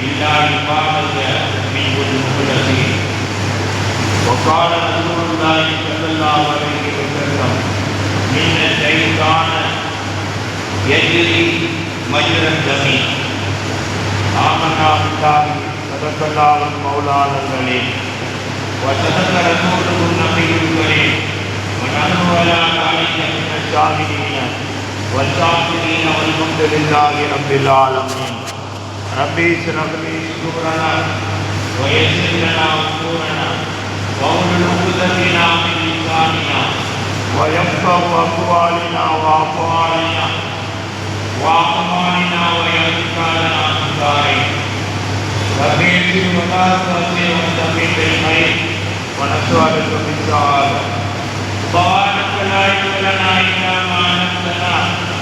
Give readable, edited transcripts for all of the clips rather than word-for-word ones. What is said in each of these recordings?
إلا عبادة منه المخلصين. وقال رسول الله صلى الله عليه وسلم: إن الشيطان يجري مجرى الدم. آمنا بالله صدق الله المولى العليم وصدق رسوله النبي الكريم ونحن على ذلك من الشاهدين والشاكرين والحمد لله رب العالمين. ربي اشرح لي صدرنا ويسر لنا امورنا واحلل عقدة من لساننا ويفقهوا اقوالنا وافعالنا واعمالنا ويذكرنا بالخير. ربي يسر ولا تؤثر وثبت بالخير ونسألك بالسعادة. سبحانك لا علم لنا إلا ما علمتنا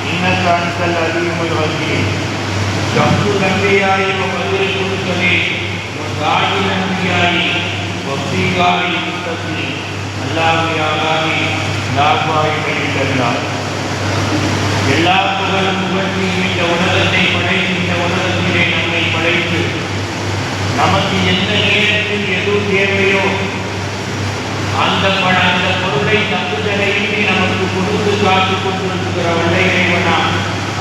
إنك أنت العليم الحكيم. شمس الأنبياء وبدر المرسلين وسراج الأنبياء وابتغاء المستقيم. الله يا غالي لا قائم إلا الله. எல்லா புகழும் புகழ்ச்சியும் இந்த உலகத்தை படைத்து இந்த உலகத்திலே நம்மை படைத்து நமக்கு எந்த நேரத்தில் எது தேவையோ அந்த பொருளை தங்குதலையின்றி நமக்கு கொடுத்து காத்து கொண்டிருக்கிற வல்ல இறைவனா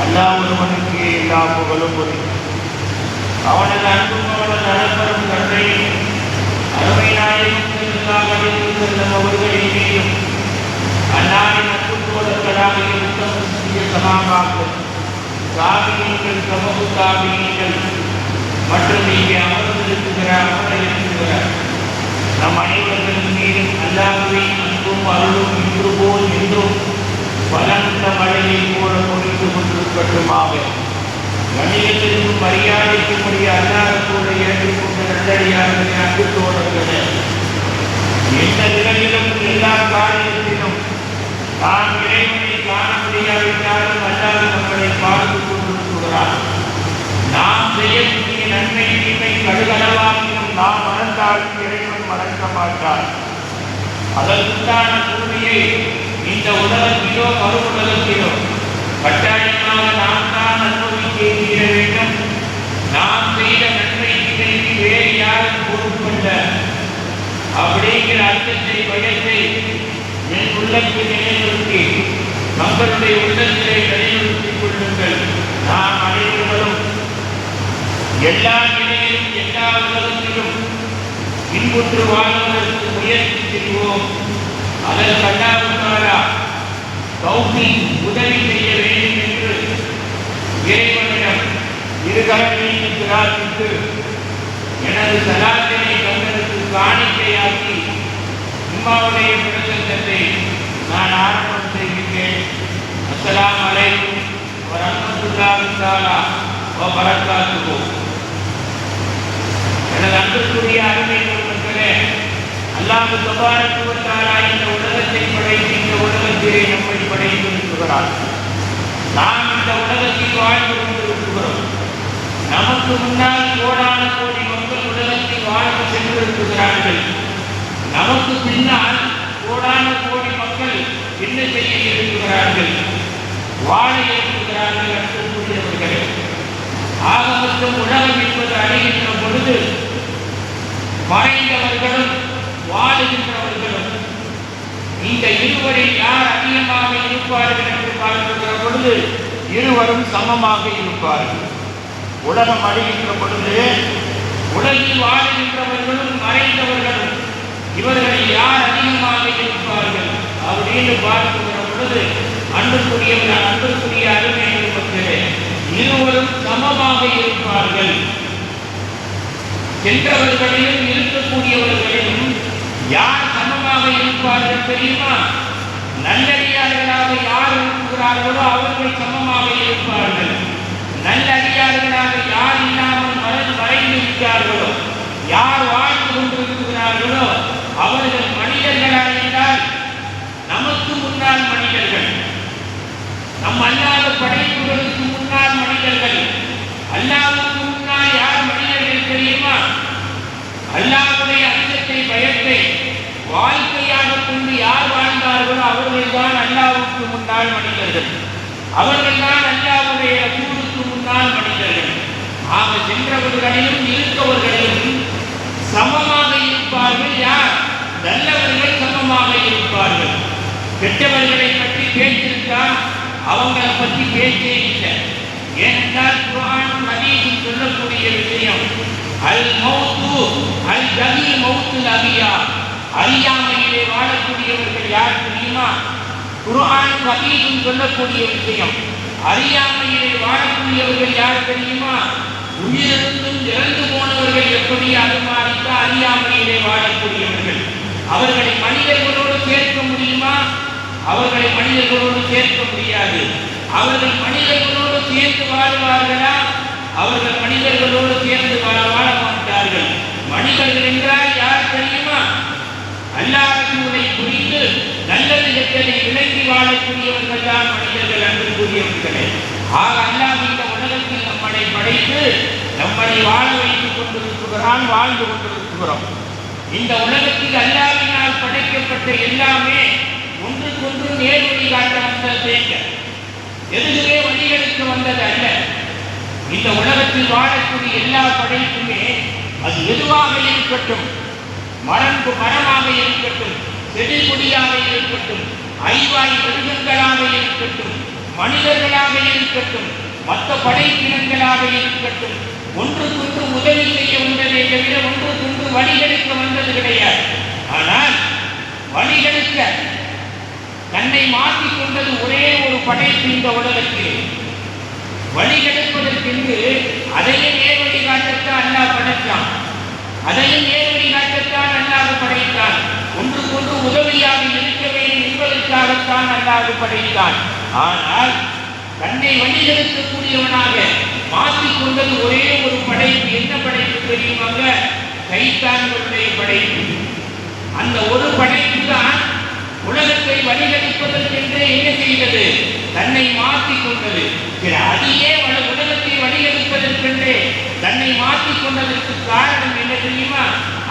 அல்லாஹ் ஒருவனுக்கு எல்லா புகழும் புரியும். அவனது அன்பும் அவனது அலப்பரும் கண்ணையும் அருமை நாயகம் செல்லும் அவர்களின் மீதும் அல்லாவின் அன்புத்தோழர்களாக இருக்கும் சகாபாக்கள் சாபியங்கள் சமூக சாபியங்கள் மற்றும் இங்கே அமர்ந்திருக்கிற நம் அனைவர்கள் மீதும் அல்லாஹ்வின் அன்பும் அருளும் இன்று போல் என்றும் பலந்த மழையை போல பொழிந்து கொண்டிருக்கட்டுமாக. கணிதத்திற்கும் மரியாதைக்குரிய அல்லாஹ்வோடு ஏற்றுக்கொண்ட நல்லடியார்களே, அன்பு தோழர்களே, எந்த நிலையிலும் எல்லா காரியத்திலும் நாம் இறைவனை காண முடியாவிட்டாலும் அல்லாஹ் நம்மளை பார்த்து கொண்டிருக்கிறார். நாம் செய்யக்கூடிய நன்மை தீமை கடுகளவாகியும் நாம் மறந்தாலும் இறைவன் மறக்க மாட்டார். அதற்குண்டான கூலியை இந்த உலகத்திலோ மறு உலகத்திலோ கட்டாயமாக நாம் தான் அனுபவிக்க தீர வேண்டும். நாம் செய்த நன்மை தீமைக்கு வேறு யாரும் பொறுப்பல்ல அப்படிங்கிற அர்த்தத்தை பயத்தை என் உள்ளத்தில் நிலைநிறுத்தி மக்களுடைய உள்ளத்திலே நிலைநிறுத்திக் கொள்ளுங்கள். நாம் அனைவர்களும் எல்லா நிலையிலும் எல்லா உலகத்திலும் இன்புற்று வாழ்வதற்கு முயற்சி செய்வோம். அதற்கு அல்லாஹ் தௌஃபீக் உதவி செய்ய வேண்டும் என்று இறைவனிடம் இருகரங்களை பிரார்த்தித்து எனது சலாத்தினை தங்களுக்கு காணிக்கையாக்கி இம்மாவுடைய பிரசங்கத்தை நான் ஆரம்பம் செய்கின்றேன். அஸ்ஸலாமு அலைக்கும் வரஹ்மத்துல்லாஹி தஆலா வ பரக்காத்துஹு. எனது அன்புக்குரிய அருமை மக்களே, அல்லாஹ் தபாரக வ தஆலா இந்த உலகத்தை படைத்து இந்த உலகத்திலே நம்மை படைத்திருக்கிறார். நாம் இந்த உலகத்தில் வாழ்ந்து கொண்டிருக்கிறோம். நமக்கு முன்னால் கோடான கோடி மக்கள் உலகத்தில் வாழ்ந்து சென்றிருக்கிறார்கள். நமக்கு பின்னால் கோடான கோடி மக்கள் என்ன செய்ய இருக்கிறார்கள்? வாழ இருக்கிறார்கள். அன்புக்குரியவர்களே, ஆக மொத்தம் உலகம் என்பது அடைகின்ற பொழுது மறைந்தவர்களும் வாழுகின்றவர்களும் இந்த இருவரில் யார் அதிகமாக இருப்பார்கள் என்று பார்க்கின்ற பொழுது இருவரும் சமமாக இருப்பார்கள். உலகம் அடைகின்ற பொழுது உலகில் வாழுகின்றவர்களும் மறைந்தவர்களும் இவர்களில் யார் அதிகமாக இருப்பார்கள் அப்படின்னு பார்க்கின்ற பொழுது அன்புக்குரிய அருமை மக்களே, இருவரும் சமமாக இருப்பார்கள். சென்றவர்களிலும் இருக்கக்கூடியவர்களிலும் யார் சமமாக இருப்பார்கள் தெரியுமா? நல்லடியார்களாக யார் இருக்கிறார்களோ அவர்கள் சமமாக இருப்பார்கள். நல்லடியார்களாக யார் இல்லாமல் மறைந்திருக்கிறார்களோ, யார் வாழ்ந்து கொண்டிருக்கிறார்களோ அவர்கள் மனிதர்களாக இருந்தால் நமக்கு முன்னால் மனிதர்கள், நம் அல்லாத படைப்புகளுக்கு முன்னால் மனிதர்கள். அல்லாஹ்வுக்கு முன்னால் யார் மனிதர்கள் தெரியுமா? அல்லாஹ்வுடைய அச்சத்தை பயத்தை வாழ்க்கையாக கொண்டு யார் வாழ்ந்தார்களோ அவர்கள் தான் அல்லாஹ்வுக்கு முன்னால் மனிதர்கள். அவர்கள் தான் அல்லாஹ்வுடைய ரசூலுக்கு முன்னால் மனிதர்கள். ஆக சென்றவர்கள் இருப்பவர்களிலும் இருக்கவர்களிலும் சமமாக இருப்பார்கள். யார்? நல்லவர்கள் சமமாக இருப்பார்கள். கெட்டவர்களை பற்றி பேச்சிருந்தால் அவங்களை பற்றி பேச்சே இல்லை. ஏனென்றால் குர்ஆன் ஹதீஸும் சொல்லக்கூடிய விஷயம், அல் மௌத்து அல் ஜஹீ மௌத்துல் அபியா, அறியாமையிலே வாழக்கூடியவர்கள் யார் தெரியுமா? குர்ஆன் ஹதீஸும் சொல்லக்கூடிய விஷயம், அறியாமையிலே வாழக்கூடியவர்கள் யார் தெரியுமா? உயிரிழந்தும் இறந்து போனவர்கள் எப்படி அது மாதிரிதான் அறியாமையிலே வாழக்கூடியவர்கள். அவர்களை மனிதர்களோடு சேர்க்க முடியுமா? அவர்களை மனிதர்களோடு சேர்க்க முடியாது. அவர்கள் மனிதர்களோடு சேர்ந்து வாழ்வார்களா? அவர்கள் மனிதர்களோடு சேர்ந்து வாழ மாட்டார்கள். மனிதர்கள் என்றால் யார் தெரியுமா? அல்லாஹ்வை புரிந்து நல்லது கெட்டதை விளங்கி வாழக்கூடியவர்கள் தான் மனிதர்கள். அன்புக்குரியவர்களே, ஆக அல்லாஹ் இந்த உலகத்தில் நம்மளை படைத்து நம்மளை வாழ வைத்துக் கொண்டிருக்கிறான், வாழ்ந்து கொண்டிருக்கிறோம். இந்த உலகத்தில் அல்லாஹ்வினால் படைக்கப்பட்ட எல்லாமே ஒன்றுக்கொன்று நேர்வழி காட்ட வந்தது, எதுவே வழிகளுக்கு வந்தது அல்ல. இந்த உலகத்தில் வாழக்கூடிய எல்லா படைப்புமே அது எதுவாக இருக்கட்டும், மரமாக இருக்கட்டும், செடி கொடியாக இருக்கட்டும், ஐவாய் மிருகங்களாக இருக்கட்டும், மனிதர்களாக இருக்கட்டும், மற்ற படைப்பினங்களாக இருக்கட்டும், ஒன்றுக்கொன்று உதவி செய்ய வந்ததை தவிர ஒன்றுக்கொன்று வழிகளுக்கு வந்தது கிடையாது. ஆனால் வழிகளுக்கு தன்னை மாற்றிக் கொண்டது ஒரே ஒரு படைப்பு இந்த உலகத்தில். வழிகெடுப்பதற்கென்று அதையும் நேர்வழி காட்டத்தான் அல்லாஹ் படைத்தான், அதையும் நேர்வழி காட்டத்தான் அல்லாஹ் படைத்தான். ஒன்றுக்கொன்று உதவியாக இருக்க வேண்டும் என்பதற்காகத்தான் அல்லாஹ் படைத்தான். ஆனால் தன்னை வழிகெடுக்கக்கூடியவனாக மாற்றிக்கொண்டது ஒரே ஒரு படைப்பு. என்ன படைப்பு தெரியுமாங்க? சைத்தான்களுடைய படைப்பு. அந்த ஒரு படைப்பு தான் உலகத்தை வழிகெடுப்பதற்கென்றே என்ன செய்தது? தன்னை மாற்றிக் கொண்டது. அதையே உலகத்தை வழிகெடுப்பதற்கென்றே தன்னை மாற்றிக் கொண்டதற்கு காரணம் என்ன தெரியுமா?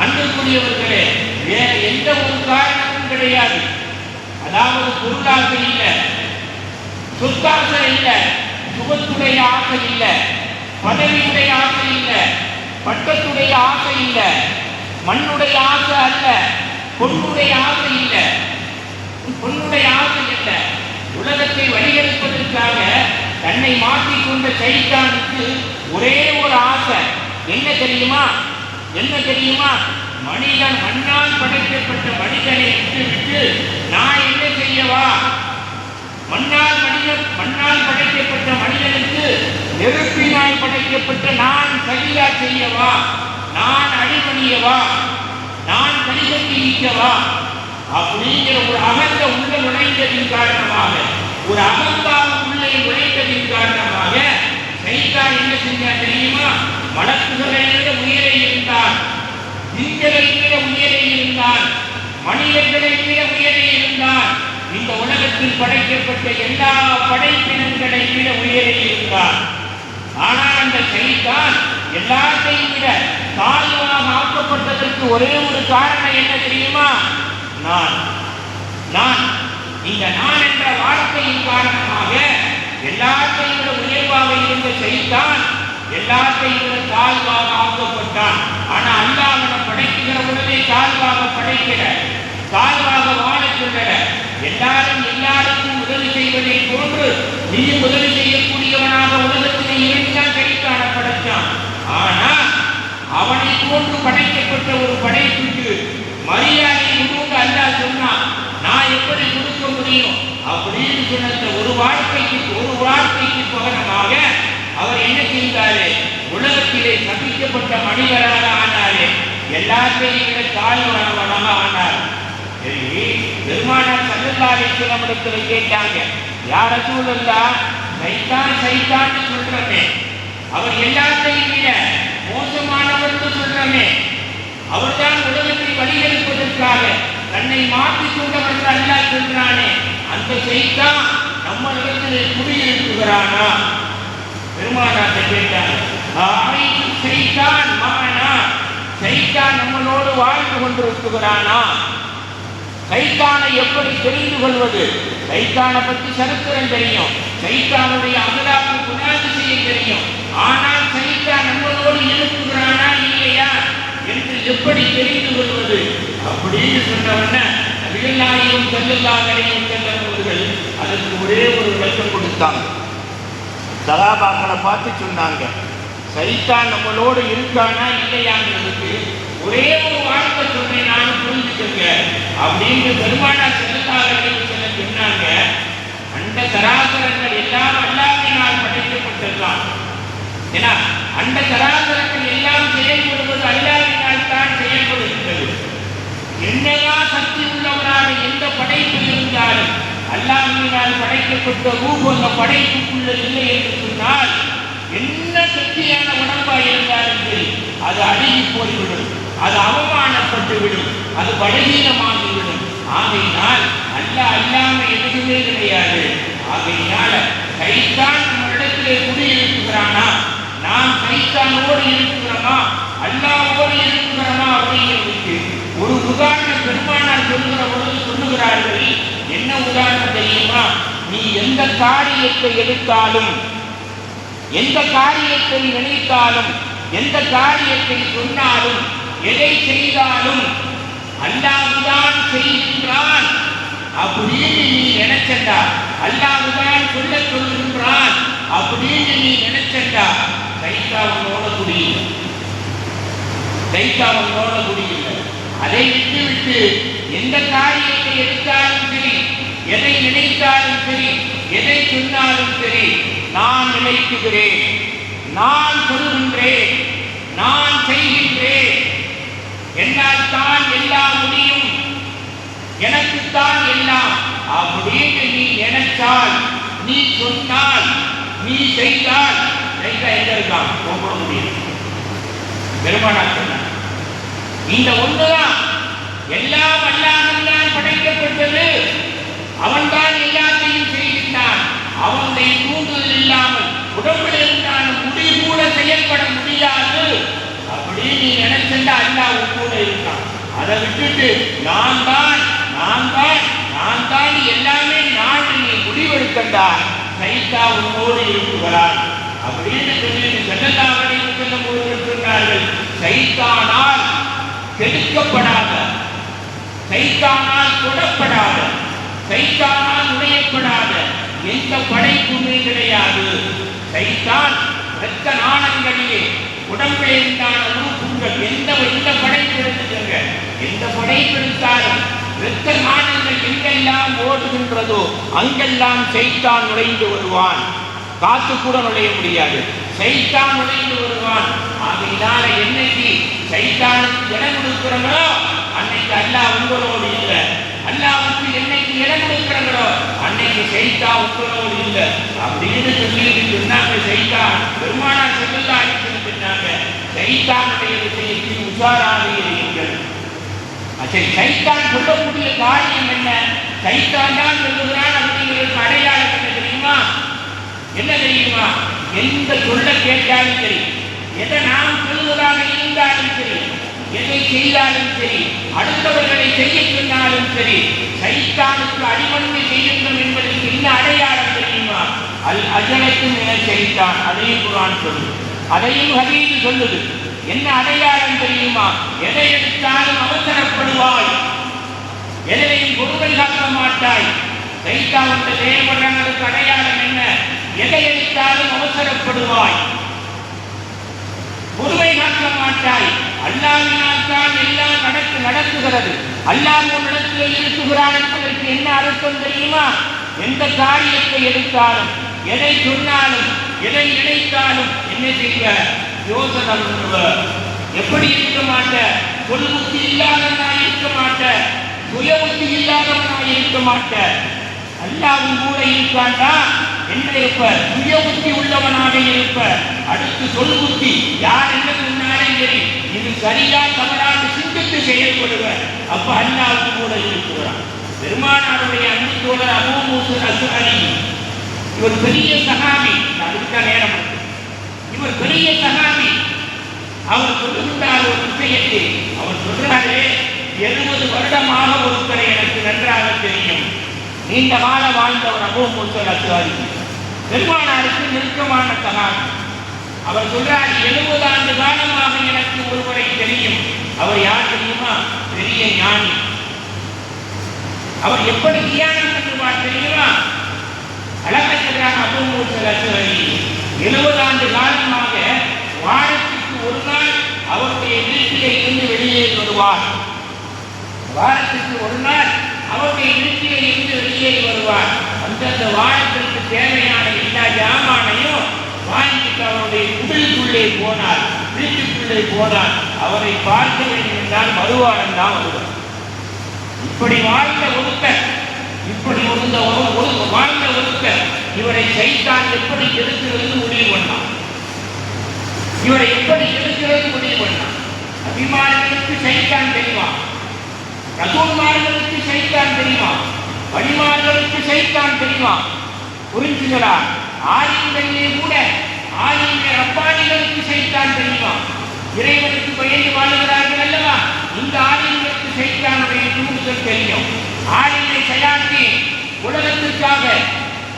அன்புக்குரியவர்களே, வேற எந்த ஒரு காரணமும் கிடையாது. அதாவது பொருளாசை இல்லை, சொத்தாசை இல்லை, சுகத்துடைய ஆசை இல்லை, பதவியுடைய ஆசை இல்லை, பட்டத்துடைய ஆசை இல்லை, மண்ணுடைய ஆசை அல்ல, பொண்ணுடைய ஆசை இல்லை, பொண்ணுடைய ஆசை அல்ல. உலகத்தை வழிகெடுப்பதற்காக தன்னை மாற்றிக்கொண்ட சைத்தானுக்கு ஒரே ஒரு ஆசை. என்ன தெரியுமா? என்ன தெரியுமா? மனிதன் மண்ணால் படைக்கப்பட்ட மனிதனை விட்டு நான் என்ன செய்யவா? மண்ணால் படைக்கப்பட்ட மனிதனுக்கு நெருப்பினால் படைக்கப்பட்ட நான் சரியா செய்யவா? நான் அடிபணியவா? நான் கணிதத்தை ஈக்கவா? அப்படிங்கிற ஒரு அகந்த உள்ள நுழைந்ததின் காரணமாக, ஒரு அகங்காரம் உள்ளே நுழைந்ததின் காரணமாக சைத்தான் என்ன செஞ்சான் தெரியுமா? மலக்குகளை விட உயரே இருந்தான், திங்களை விட உயரே இருந்தான், மனிதர்களை விட உயரே இருந்தான், இந்த உலகத்தில் படைக்கப்பட்ட எல்லா படைப்பினங்களை விட உயரே இருந்தான். ஆனால் அந்த சைத்தான் எல்லாத்தையும் விட தாழ்வாக ஆக்கப்பட்டதற்கு ஒரே ஒரு காரணம் என்ன தெரியுமா? நான் இந்த நான் என்ற வார்த்தையின் காரணமாக எல்லாத்தையும் விட உயர்வாக இருந்த சைத்தான் எல்லாத்தையும் விட தாழ்வாக ஆக்கப்பட்டான். ஆனா அல்லாஹ் அவனை படைக்கிற உடனே தாழ்வாக படைக்கிற, தாழ்வாக வாழ சொல்ல, எல்லாருக்கும் உதவி செய்வதை போன்று நீயும் உதவி செய்யக்கூடியவனாக உலகத்திலே இருந்தால் சைத்தான படைத்தான். ஆனா அவனை போன்று படைக்கப்பட்ட ஒரு படைப்புக்கு மரியாதை கொடுத்து அல்லாஹ் சொன்னான். நான் எப்படி கொடுக்க முடியும் அப்படின்னு சொன்ன ஒரு வார்த்தைக்கு பகரமாக அவர் என்ன செய்தாரு? உலகத்திலே சபிக்கப்பட்ட மனிதராக ஆனாரே, எல்லாத்தையும் விட தாழ்வானவனாக ஆனார். சரி, பெருமானார் ஸல்லல்லாஹு அலைஹி வஸல்லம் இடத்துல கேட்டாங்க, யா ரசூலல்லாஹ், சைத்தான் சொல்றமே, அவர் எல்லாத்தையும் விட மோசமானவர்னு சொல்றமே, அவர்தான் உலகத்தை வழிகெடுப்பதற்காக தன்னை மாற்றிக் கொண்டவர்கள் அல்லாஹ் சொல்றானே, அந்த சைத்தான் நம்ம இடத்திலே குடியிருக்கிறானா? பெருமானார் கேட்டார், சைத்தான் மகனா, சைத்தான் நம்மளோடு வாழ்ந்து கொண்டிருக்கிறானா? சைத்தானை எப்படி தெரிந்து கொள்வது? சைத்தானை பற்றி சரித்திரம் தெரியும், சைத்தானுடைய அகலாக்கு குணாதிசயம் தெரியும். ஆனால் சைத்தான் நம்மளோடு இருக்கிற எப்படி தெரிந்து கொள்வது அப்படின்னு சொன்னவன நபிகள் நாயகம் ஸல்லல்லாஹு அலைஹி வஸல்லம் அவர்கள் அதற்கு ஒரே ஒரு விளக்கம் கொடுத்தாங்க. சஹாபாக்களை பார்த்து சொன்னாங்க, சைத்தான் நம்மளோடு இருக்கானா இல்லையாங்கிறதுக்கு ஒரே ஒரு வார்த்தை சொன்னேன், நானும் புரிஞ்சுக்கங்க அப்படின்னு பெருமானார் ஸல்லல்லாஹு அலைஹி வஸல்லம் சொன்னாங்க. அண்ட சராசரங்கள் எல்லாம் அல்லாஹ்வினால் படைக்கப்பட்டதுதான். ஏன்னா அண்ட சராசரங்கள் எல்லாம் செயல்படுவது அல்லாஹ்வினால் தான் செயல்படுகிறது. என்னதான் சக்தி உள்ளவராக எந்த படைப்பு இருந்தாலும் அல்லாஹ்வினால் படைக்கப்பட்ட ரூபு அந்த படைப்புக்குள்ள இல்லை என்று சொன்னால் என்ன சக்தியான உடம்பாக இருந்தாலும் சரி அது அழுகி போய்விடும், அது அவமானப்பட்டுவிடும், அது பலகீனமாகிவிடும். ஆகையினால் அல்லாம எதுவுமே கிடையாது. ஆகையினால சைத்தான் நம்மளிடத்திலே குடியிருக்கிறானா, நாம் சைத்தானோடு இருக்கிறோமா அல்லாஹ்வோடு இருக்கிறோமா அப்படிங்கிறதுக்கு ஒரு உதாரணம் பெருமானார் சொல்லுகிற பொழுது சொல்லுகிறார்கள். என்ன உதாரணம் தெரியுமா? நீ எந்த காரியத்தை எடுத்தாலும், எந்த காரியத்தை நினைத்தாலும், எந்த காரியத்தை சொன்னாலும், எதை செய்தாலும் அல்லாஹ்தான் செய்கின்றான் அப்படின்னு நீ நினைச்சண்டா, அல்லாஹ்தான் சொல்லுகின்றான் அப்படின்னு நீ நினைச்சண்டா, சைத்தானோட குடியில்லை, சைத்தானோட குடியில்லை. அதை விட்டு எந்த காரியத்தை எடுத்தாலும் சரி, எதை நினைத்தாலும் சரி, எதை சொன்னாலும் சரி, நான் நினைக்குகிறேன், நான் சொல்கின்றேன், நான் செய்கின்றேன், என்னால் தான் எல்லாம் முடியும், எனக்குத்தான் எல்லாம் அப்படின்னு நீ நினைச்சால், நீ சொன்னால், நீ செய்தால் எங்க இருக்கான் போக முடியும். பெருமானார் சொன்னார், இந்த ஒன்றுதான் எல்லாம் அல்லாஹ்வினால் படைக்கப்பட்டது, அவன்தான் எல்லாத்தையும் செய்கின்றான். அவனுடைய தூண்டுதல் இல்லாமல் உடம்பில் இருந்தான முடி கூட செயல்பட முடியாது அப்படின்னு நீ நினைச்சா அல்லாஹ் கூட இருக்கான். அதை விட்டுட்டு நான் தான் எல்லாமே நான் நீ முடிவெடுக்கண்டா, சைத்தான் உன்னோடு இருக்குகிறான் அப்படின்னு சொல்லி ஸல்லல்லாஹு அலைஹி வஸல்லம் அவர்கள் சொன்னார்கள். சைத்தானால் கெடுக்கப்படாத, சைத்தானால் தொடப்படாத, சைத்தானால் நுழையப்படாத எந்த படைப்புமே கிடையாது. சைத்தான் இரத்த நாணங்களிலே உடம்பிலே உண்டான உறுப்புகள் எந்த படைப்பு எடுத்துக்கங்க, எந்த படைப்பு எடுத்தாலும் இரத்த நாணங்கள் எங்கெல்லாம் ஓடுகின்றதோ அங்கெல்லாம் சைத்தான் நுழைந்து வருவான். காத்து கூட நுழைய முடியாது, சைத்தான் நுழைந்து வருவான். ஆகையினால என்னைக்கு சைத்தானுக்கு இடம் கொடுக்கிறோங்களோ அன்னைக்கு அல்லாஹ் உங்களோடு இல்லை, அல்லாஹ்வுக்கு என்னைக்கு இடம் கொடுக்கிறோங்களோ அன்னைக்கு சைத்தான் உங்களோடு இல்லை அப்படின்னு சொல்லி சொன்னாங்க. சைத்தான் பெருமானார் ஸல்லல்லாஹு அலைஹி வஸல்லம் சொன்னாங்க, சைத்தானுடைய விஷயத்தில் உஷாராக இருங்கள். சரி, சைத்தான் சொல்லக்கூடிய காரியம் என்ன? சைத்தான் தான் சொல்லுகிறான் அப்படிங்கிறதுக்கு அடையாளம் என்ன தெரியுமா? என்ன தெரியுமா? எந்த சொல்ல கேட்டாலும் சரி, எதை நாம் சொல்வதாக இருந்தாலும் சரி, எதை செய்தாலும் சரி, அடுத்தவர்களை செய்ய சொன்னாலும் சரி, சைத்தானுக்கு அடிமண்ணை செய்யணும் என்பதற்கு என்ன அடையாளம் தெரியுமா? அல் அஜலத்தும் என சைத்தான், அதையும் குர்ஆன் சொல்லுது, அதையும் ஹதீஸ் சொல்லுது. என்ன அடையாளம் தெரியுமா? எதை எடுத்தாலும் அவசரப்படுவாய், எதையும் பொறுமை காக்க மாட்டாய். சைத்தானுக்கு செயல்படுறவங்களுக்கு அடையாளம் என்ன? எதை எடுத்தாலும் அவசரப்படுவாய், பொறுமை காக்க மாட்டாய். அல்லாஹ்வினால் தான் எல்லாம் நடக்குகிறது, அல்லாஹ் உன்னிடத்தில் இருக்குகிறான் என்பதற்கு என்ன அர்த்தம் தெரியுமா? எந்த காரியத்தை எடுத்தாலும், எதை சொன்னாலும், எதை நினைத்தாலும் என்ன செய்ய யோசனை எப்படி இருக்க மாட்ட, சொல் புத்தி இல்லாதவனாய் இருக்க மாட்ட, சுய புத்தி இல்லாதவனாய் இருக்க மாட்ட. அல்லாஹ்வும் கூட இருக்காண்டா என்ன இருப்ப? சுய புத்தி உள்ளவனாக இருப்ப. அடுத்து சொல் புத்தி, யார் என்ன சொன்னாலும் சரி இது சரியா தவறாக சிந்தித்து செயல்படுவ. அப்ப அல்லாஹ்வும் கூட இருக்கிறான். பெருமானாருடைய அன்பு தோழர் அபூ மூஸா அஷ்அரி, இவர் பெரிய சஹாபி, அதுக்கு நேரம் இவர் பெரிய சஹாபி. அவர் சொல்லுகின்றார் ஒரு விஷயத்தை, அவர் சொல்றாரு, 70 வருடமாக ஒருத்தரை எனக்கு நன்றாக தெரியும், நீண்ட காலம் வாழ்ந்தவர் அபூ மூஸா அஷ்அரி, பெருமானாருக்கு நெருக்கமான சஹாபி. அவர் சொல்றார், 70 ஆண்டு காலமாக எனக்கு ஒருவரை தெரியும், அவர் யார் தெரியுமா? பெரிய ஞானி. அவர் எப்படி தியானம் பண்ணுவார் தெரியுமா? அழகச்சராக அபூ மூஸா அல்-அஷ்அரி 70 ஆண்டு காலமாக வாரத்திற்கு ஒரு நாள் அவருடைய வீட்டிலே இருந்து வெளியே வருவார். வாரத்திற்கு ஒரு நாள் அவருடைய வீட்டிலே இருந்து வெளியேறி வருவார். அந்தந்த வாரத்திற்கு தேவையான எல்லா ஜாமானையும் வாங்கிட்டு அவருடைய குடிலுக்குள்ளே போனார், வீட்டுக்குள்ளே போனார். அவரை பார்க்க வேண்டும் என்றால் மறுவாரம் தான் வருவார். இப்படி வாழ்ந்த ஒருத்தர், வாழ்ந்த ஒருத்தர் இவரை சைத்தான் எப்படி எடுக்கிறது முடிவு பண்ணான். இவரை எப்படி எடுக்கிறது முடிவு பண்ணான். அபிமானிகளுக்கு சைத்தான் தெரியுமா? ரசூல்மார்களுக்கு சைத்தான் தெரியுமா? வழிமார்களுக்கு சைத்தான் தெரியுமா? புரிஞ்சுங்களா? ஆலிம்களிலே கூட ஆலிம்கள் ரப்பானிகளுக்கு சைத்தான் தெரியுமா? இறைவனுக்கு பயந்து வாழுகிறார்கள் அல்லவா? இந்த ஆலிம்களுக்கு சைத்தானுடைய தூண்டுதல் தெரியும். ஆலிமை சயாத்தி உலகத்திற்காக,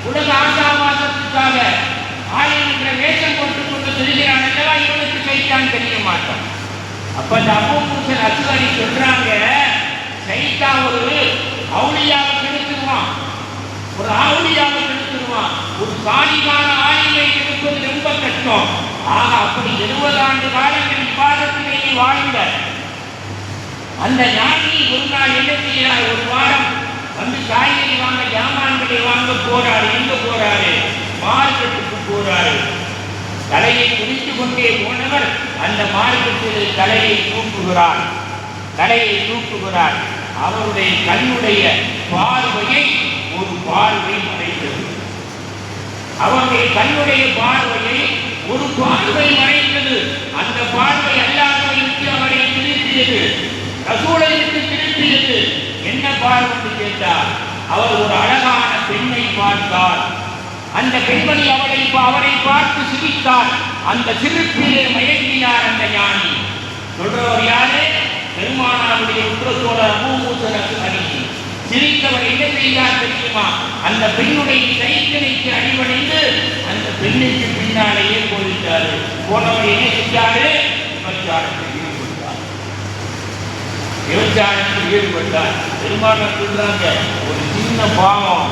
உலக ஆசாவாசத்திற்காக ஆலிம் என்ற வேஷம் போட்டுக் கொண்டு சொல்கிறான் அல்லவா? இவனுக்கு சைத்தான் தெரிய மாட்டான். அப்ப அந்த அபூ மூஸா அல்-அஷ்அரி சொல்றாங்க, சைத்தான் ஒரு அவுலியாவை கெடுத்துருவான், ஒரு அவுலியாவை கெடுத்துருவான், ஒரு சாலிகான ஆலிமை கெடுப்பது ரொம்ப கஷ்டம். ஆக அப்படி 70 ஆண்டு காலங்கள் இபாதத்திலேயே வாழ்ந்த அந்த ஞானி ஒரு நாள் என்ன செய்கிறார்? ஒரு வாரம் வந்து காய்கறி வாங்க, ஜாமான்களை வாங்க போறாரு. எங்க போறாரு? மார்க்கெட்டுக்கு போறாரு. தலையை குடித்துக் கொண்டே போனவர் அந்த மார்க்கெட்டில் தலையை தூக்குகிறார். அவருடைய கண்ணுடைய பார்வையை ஒரு பார்வை மறைத்தது. அவருடைய கண்ணுடைய பார்வையை ஒரு பார்வை மறைத்தது. அந்த பார்வை அல்லாஹ்வை விட்டு அவரை திருப்பியது, ரசூலை விட்டு திருப்பியது. என்ன பார்வை கேட்டார்? அவர் ஒரு அழகான பெண்ணை பார்த்தார். அந்த பெண்மணி அவரை பார்த்து சிரித்தார். அந்த சிரிப்பிலே மயங்கினார் அந்த ஞானி. சொல்றவர் யாரு? பெருமானாருடைய உற்றத்தோழர் அபூ மூஸா அல்-அஷ்அரி. சிரித்தவர் என்ன செய்தார் தெரியுமா? அந்த பெண்ணுடைய கைத்தனைக்கு அடிபணிந்து அந்த பெண்ணுக்கு பின்னாலேயே போயிட்டாரு. போனவர் என்ன செஞ்சாரு? விபச்சாரத்தில் ஈடுபட்டார். பெருமானார் சொல்றாங்க, ஒரு சின்ன பாவம்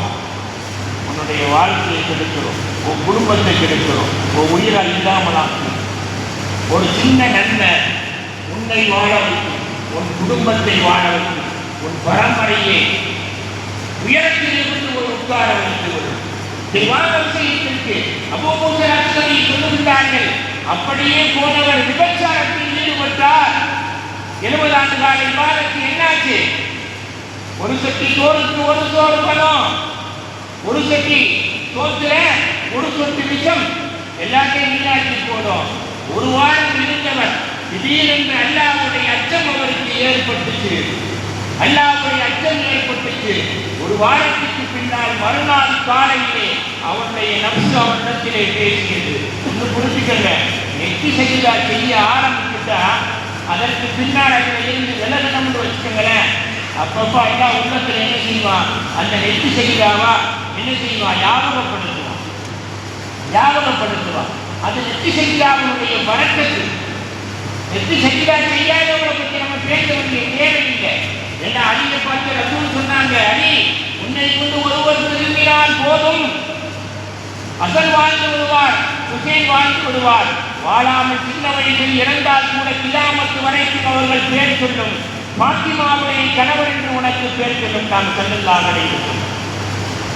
உன்னுடைய வாழ்க்கையை கெடுக்கிறோம், உன் குடும்பத்தை கெடுக்கிறோம், உன் உயிரை இல்லாமலாக்கும். ஒரு சின்ன நன்மை உன்னை வாழ வைக்கும், உன் குடும்பத்தை வாழ வைக்கும், உன் பரம்பரையை உயரத்தில் இருந்து ஒரு உட்கார வைத்துவிடும். தெளிவான விஷயத்திற்கு அபூ மூஸா அல்-அஷ்அரி சொல்லுகிறார்கள். அப்படியே போனவர் விபச்சாரத்தில் ஈடுபட்டார். 70 ஆண்டு கால இபாதத்து என்னாச்சு? ஒரு சட்டி சோறுக்கு ஒரு சோறு பணம், ஒரு சட்டி சோத்துல ஒரு சொட்டு விஷம், எல்லாத்தையும் வீணாக்கி போடும். ஒரு வாரம் இருந்தவர் திடீரென்று அல்லாஹ்வுடைய அச்சம் அவருக்கு ஏற்பட்டுச்சு. ஒரு வாரத்துக்கு பின்னால் மறுநாள் காலையிலே அவருடைய நப்சு அவரிடத்திலே பேசியது. இன்னும் புரிஞ்சுக்கங்க, நெத்தி சஜிதா செய்ய ஆரம்பிச்சுட்டா அதற்கு பின்னால் அதில் இருந்து விலகணும்னு வச்சுக்கோங்களேன். அப்பப்போ எல்லா உள்ளத்தில் என்ன செய்வான்? அந்த நெத்தி சஜிதாவா என்ன செய்வான்? ஞாபகப்படுத்துவான். அது நெத்தி சஜிதாவினுடைய பறக்கத்து. நெத்தி சஜிதா செய்யாதவங்களை பற்றி நம்ம பேச வேண்டிய தேவையில்லை. என்ன அலியை பார்த்து ரசூல் சொன்னாங்க, அலி உன்னை கொண்டு ஒருவர் திரும்பினால் போதும், அசல் வாழ்ந்து விடுவார், ஹுசைன் வாழ்ந்து விடுவார். வாழாமல் சின்ன வயதில் இறந்தால் கூட கியாமத்து வரைக்கும் அவர்கள் பேர் சொல்லும். பாத்திமாவுடைய கணவர் என்று உனக்கு பேர் சொல்லும். நான் ஸல்லல்லாஹு அலைஹி வஸல்லம்.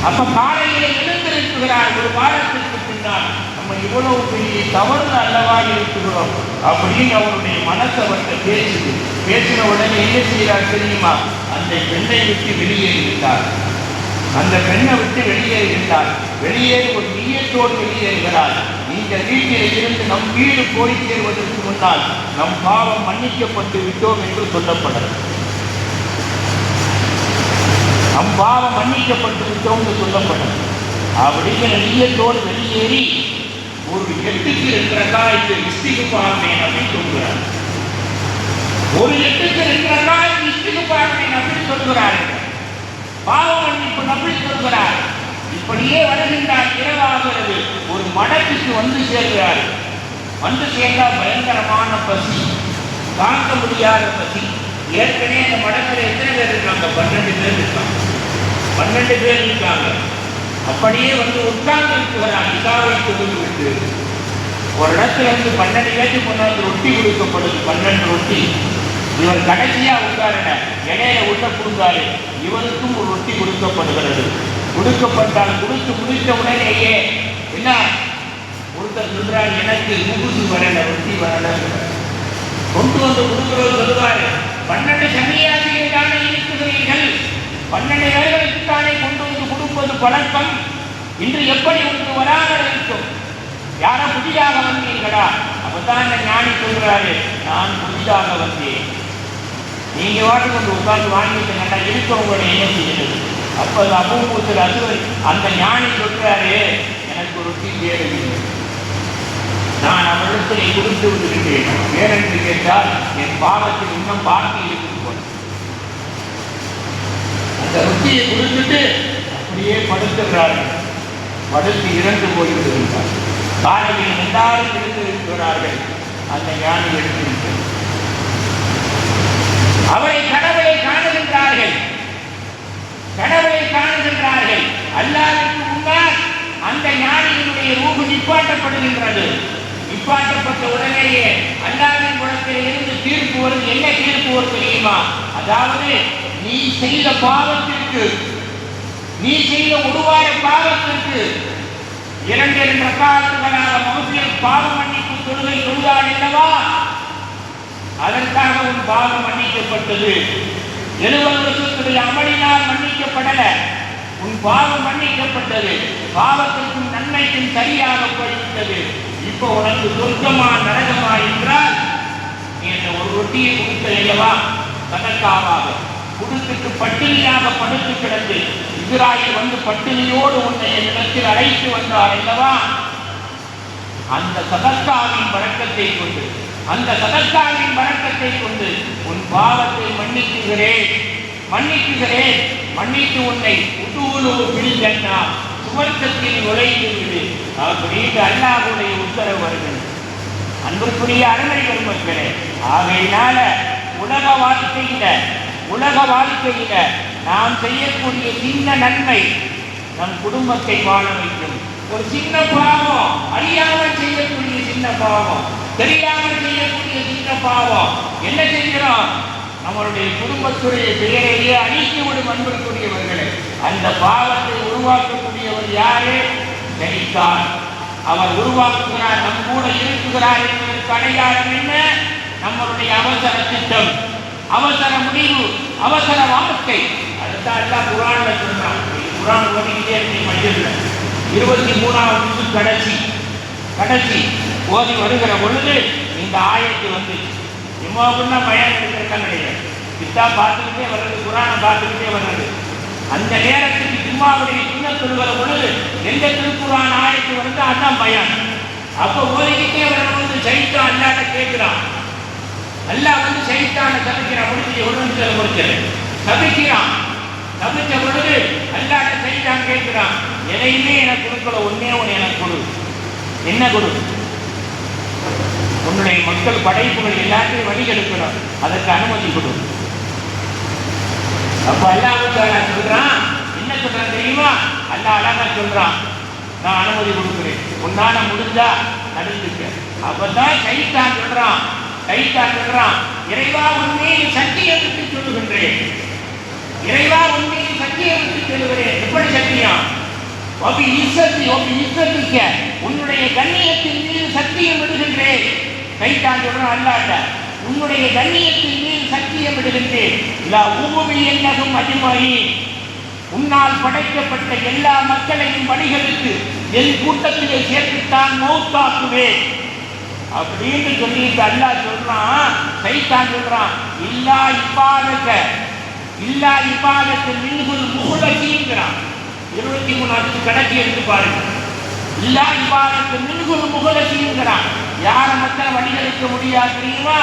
அப்ப காலையிலே எழுந்திருக்கிறார். ஒரு வாரத்திற்கு பின்னால் நம்ம இவ்வளவு பெரிய தவறு அல்லவா இருக்கிறோம் அப்படின்னு அவருடைய மனசை வந்து பேசின உடனே என்ன செய்கிறார் தெரியுமா? அந்த பெண்ணை விட்டு வெளியேறிவிட்டார். வெளியேறி ஒரு நீயத்தோடு வெளியேறுகிறார். இந்த வீட்டில் இருந்து நம் வீடு போய் சேருவதற்கு முன்னால் நம் பாவம் மன்னிக்கப்பட்டு விட்டோம் என்று சொல்லப்படுகிறது. நம் பாவம் மன்னிக்கப்பட்டு விட்டோம் என்று சொல்லப்படுகிறது. அப்படிங்கிற நீயத்தோடு வெளியேறி ஒரு 8க்கு 2 ரக்காயத்து இஸ்திக்ஃபாரை நபி சொல்கிறார். ஒரு 8க்கு 2 ரக்காயத்து இஸ்திக்ஃபாரை நபி சொல்கிறார். பாவ மன்னிப்பு நபி சொல்கிறார். இப்படியே வருகின்றார். இரவாகிறது. ஒரு மடத்துக்கு வந்து சேர்கிறார். வந்து சேர்ந்தால் பயங்கரமான பசி. தாங்க முடியாத பசி. ஏற்கனவே இந்த மடத்தில் எத்தனை பேர் இருக்காங்க? 12 பேர் இருக்காங்க. 12 பேர் இருக்காங்க. அப்படியே வந்து உட்கார்ந்து இருக்கிறார். இசாவை தொழுது விட்டு ஒரு இடத்துல இருந்து 12 பேருக்கு கொண்டாந்து ரொட்டி கொடுக்கப்படுது. 12 ரொட்டி. இவர் கடைசியா உட்காருன இடையில உள்ள புரிந்தாரு. இவருக்கும் ஒரு ரொட்டி கொடுக்கப்படுகிறது. கொடுக்கப்பட்டால் கொடுத்து முடித்த உடனேயே என்ன ஒருத்தர் சொல்றாரு, எனக்கு முகுது வரல, ரொட்டி வரல. கொண்டு வந்து கொடுக்கிறவர் சொல்லுவாரு, 12 சன்னியாசிகளை தானே இருக்கிறீர்கள், 12 பேர்களுக்கு தானே கொண்டு வந்து கொடுப்பது பழக்கம். இன்று எப்படி ஒன்று வராமல் இருக்கும்? யாரோ புதிதாக வந்தீர்களா? அப்பதான் இந்த ஞானி சொல்றாரு, நான் புதிதாக வந்தேன். நீங்க வாட்டு கொண்டு உட்கார்ந்து வாங்கிட்டு நல்லா இருக்கவங்களோட என்ன செய்யறது? அப்ப அபூபூசல் அசுவர் அந்த ஞானி சொல்றாரு, எனக்கு ஒரு ரொட்டி தேவையில்லை, நான் அவரிடத்தில் கொடுத்து விட்டுவிட்டேன். ஏனென்று கேட்டால் என் பாவத்தில் இன்னும் பாக்கி இருக்குது போல. அந்த ரொட்டியை கொடுத்துட்டு அப்படியே படுத்துகிறார்கள். படுத்து இறந்து போய்விடுகின்றார். காலையில் எல்லாரும் எடுத்திருக்கிறார்கள். அந்த ஞானி எடுத்திருக்கிறார். அவரை கடவுளை காணுகின்றார்கள். கடவுளை காணுகின்றார்கள். அல்லாஹ்வுக்கு முன்னால் அந்த ஞானியினுடைய ரூஹு நிப்பாட்டப்படுகின்றது. நிப்பாட்டப்பட்ட உடனேயே அல்லாஹ்வின் புறத்தில் இருந்து தீர்ப்பு வருது. என்ன தீர்ப்பு வருது தெரியுமா? அதாவது நீ செய்த பாவத்திற்கு, நீ செய்த ஒருவார பாவத்திற்கு 2 ரக்காத்துகளாக மகஃபிரத் பாவ மன்னிப்பு தொழுகை தொழுதாள் அல்லவா, அதற்காக உன் பாவம் மன்னிக்கப்பட்டது. 70 வருஷத்துடைய அமலினால் மன்னிக்கப்படல, உன் பாவம் மன்னிக்கப்பட்டது. பாவத்திற்கும் நன்மைக்கும் சரியாக போய்விட்டது. இப்போ உனக்கு சொர்க்கமா நரகமா என்றால், நீ என்ன ஒரு ரொட்டியை கொடுத்த அல்லவா, சதக்காவாக கொடுத்துட்டு பட்டினியாக படுத்து கிடந்து இஸ்ராயேல் வந்து பட்டினியோடு உன்னை என்னிடத்தில் அழைத்து வந்தார் அல்லவா, அந்த சதக்காவின் பழக்கத்தை கொண்டு, அந்த சதக்காவின் பழக்கத்தை கொண்டு உன் பாவத்தை மன்னிக்குகிறேன், மன்னிக்குகிறேன், மன்னித்து உன்னை உதூலு பிடிச்சா சுவர்க்கத்தில் நுழைந்து விடு அப்படின்னு அல்லாஹ்வுடைய உத்தரவு வருகிறது. அன்புக்குரிய அருமை பெருமக்களே, ஆகையினால உலக வாழ்க்கையில நாம் செய்யக்கூடிய சின்ன நன்மை நம் குடும்பத்தை வாழ வைக்கும். ஒரு சின்ன பாவம், அறியாமல் செய்யக்கூடிய சின்ன பாவம், தெரியாமல் செய்யக்கூடிய சின்ன பாவம் என்ன செய்கிறோம்? நம்மளுடைய குடும்பத்துடைய பெயரையே அழித்துவிடும். அன்புக்குரியவர்களே, அந்த பாவத்தை உருவாக்கக்கூடியவர் யாரு? சைத்தான். அவர் உருவாக்குகிறார், நம் கூட இருக்குகிறார் என்பதற்கு அடையாளம் என்ன? நம்மளுடைய அவசர திட்டம், அவசர முடிவு, அவசர வாழ்க்கை. அதுதான் எல்லாம் குர்ஆன்ல சொல்றான். குர்ஆன் ஓதிக்கிட்டே இருக்கு. மஜ்லிஸ்ல 23வது கடைசி ஓதி வருகிற பொழுது இந்த ஆயத்து வந்து இம்மாவுன்னா பயம் எடுக்கிறதுக்காக கிடையாது. கிட்டா பார்த்துக்கிட்டே வர்றது, குர்ஆனை பார்த்துக்கிட்டே வர்றது. அந்த நேரத்துக்கு ஜும்மாவுடைய சுன்னத் சொல்கிற பொழுது எந்த திருக்குர்ஆன் ஆயத்து வருது அதான் பயம். அப்போ ஓதிக்கிட்டே வரும்போது சைத்தான் அல்லாஹ்ட்ட கேட்கிறான். அல்லாஹ் வந்து சைத்தானை சபிக்கிறான். முடிச்சு சபிக்கிறான். சபிச்ச பொழுது அல்லாஹ்ட்ட சைத்தான் கேட்கிறான், எதையுமே எனக்கு கொடுக்கல, ஒன்னே ஒன்று எனக்கு கொடு. என்ன கொடு? உன்னுடைய மக்கள் படைப்புகள் எல்லாத்தையும் வழிகெடுக்கணும், அதற்கு அனுமதி கொடு. அப்ப அல்லாஹ் சொல்றான், என்ன சொல்றான் தெரியுமா? அல்லாஹ் அழகா சொல்றான், நான் அனுமதி கொடுக்கிறேன், உன்னால முடிஞ்சா நடந்துக்க. அப்பதான் சைத்தான் சொல்றான், இறைவா உண்மையை சத்தியம் விட்டு சொல்லுகின்றேன், இறைவா உண்மையை சத்தியம் விட்டு சொல்லுகிறேன். எப்படி சத்தியம்? உன்னுடைய கண்ணியத்தின் மீது சத்தியம் விடுகின்றேன். சைத்தான் சொல்றான் அல்லாஹ்ட்ட, உன்னுடைய கண்ணியத்தின் மீது சத்தியம் விடுகின்றேன். என்னகும் அஜ்மஈ, உன்னால் படைக்கப்பட்ட எல்லா மக்களையும் வழிகளுக்கு என் கூட்டத்திலே சேர்த்துத்தான் மௌத்தாக்குவேன் அப்படின்னு சொல்லிட்டு அல்லாஹ் சொல்றான். சைத்தான் சொல்றான், இல்லா இபாதத்து மின்ஹுல் முஹ்லஸீன்கிறான். 23வது கடைசி எடுத்து பாருங்க. இல்லா இபாதத்து மின்ஹுல் முஹ்லஸீன்கிறான். யார மக்கள் வழிகளுக்கு முடியாது தெரியுமா?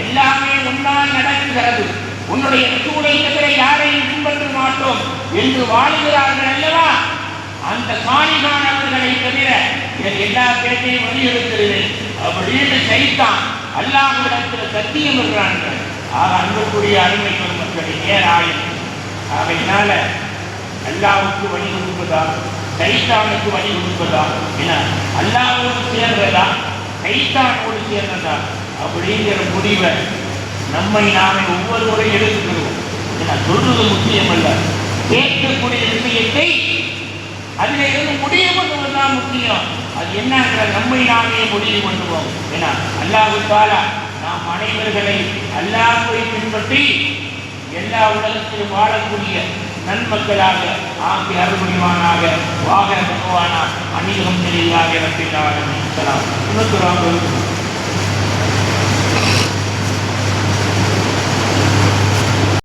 எல்லாமே உன்னால் நடக்கிறது, உன்னுடைய ரசூலை தவிர யாரையும் பின்பற்ற மாட்டோம் என்று வாழுகிறார்கள் அல்லவா, அந்த சாலிகானவர்களை தவிர எல்லா பேச்சையும் வலியுறுத்துகிறேன் அப்படின்னு சைத்தான் அல்லாஹ்விடத்தில் சத்தியம் இருக்கிறாங்க. ஆக அன்புக்குரிய அருமை மக்களே நேராயம். ஆகையினால அல்லாஹ்வுக்கு வழி கொடுப்பதா கைத்தானுக்கு வழி கொடுப்பதா என அல்லாஹ்வோடு சேர்றதா கைத்தானோடு சேர்றதா அப்படிங்கிற முடிவை நம்மை நாமே ஒவ்வொருவரையும் எடுத்துக்கிறோம். நான் சொல்றது முக்கியம் அல்ல, கேட்கக்கூடிய விஷயத்தை அதில் இருந்து முடிவு பண்ணுவதுதான் முக்கியம். அது என்னங்கிற நம்மை நாமே முடிவு பண்ணுவோம். ஏன்னா அல்லாஹ்வுக்காக நாம் அனைவர்களை அல்லாஹ்வை பின்பற்றி எல்லா உலகத்திலும் வாழக்கூடிய நன்மக்களாக ஆக்கி அருள்புரிவானாக. வாக பகவானா அநீகம் தெளிவாக